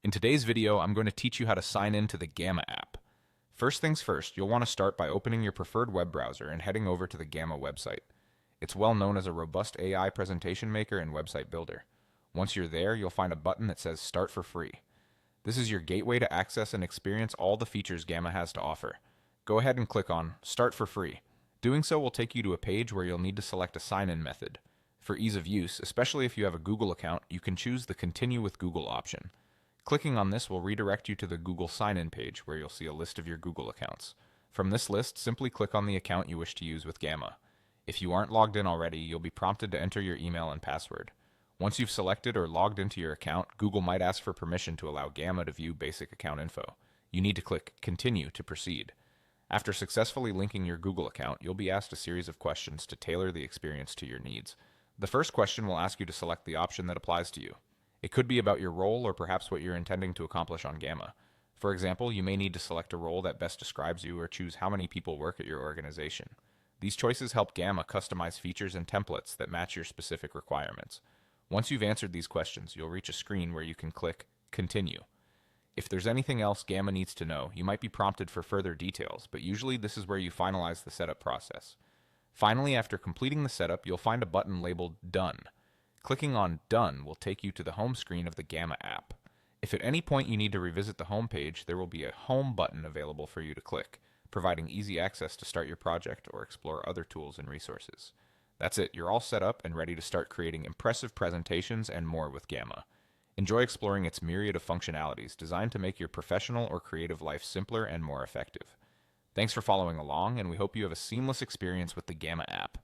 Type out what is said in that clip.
In today's video, I'm going to teach you how to sign in to the Gamma app. First things first, you'll want to start by opening your preferred web browser and heading over to the Gamma website. It's well known as a robust AI presentation maker and website builder. Once you're there, you'll find a button that says Start for Free. This is your gateway to access and experience all the features Gamma has to offer. Go ahead and click on Start for Free. Doing so will take you to a page where you'll need to select a sign-in method. For ease of use, especially if you have a Google account, you can choose the Continue with Google option. Clicking on this will redirect you to the Google sign-in page where you'll see a list of your Google accounts. From this list, simply click on the account you wish to use with Gamma. If you aren't logged in already, you'll be prompted to enter your email and password. Once you've selected or logged into your account, Google might ask for permission to allow Gamma to view basic account info. You need to click Continue to proceed. After successfully linking your Google account, you'll be asked a series of questions to tailor the experience to your needs. The first question will ask you to select the option that applies to you. It could be about your role or perhaps what you're intending to accomplish on Gamma. For example, you may need to select a role that best describes you or choose how many people work at your organization. These choices help Gamma customize features and templates that match your specific requirements. Once you've answered these questions, you'll reach a screen where you can click Continue. If there's anything else Gamma needs to know, you might be prompted for further details, but usually this is where you finalize the setup process. Finally, after completing the setup, you'll find a button labeled Done. Clicking on Done will take you to the home screen of the Gamma app. If at any point you need to revisit the home page, there will be a Home button available for you to click, providing easy access to start your project or explore other tools and resources. That's it, you're all set up and ready to start creating impressive presentations and more with Gamma. Enjoy exploring its myriad of functionalities designed to make your professional or creative life simpler and more effective. Thanks for following along, and we hope you have a seamless experience with the Gamma app.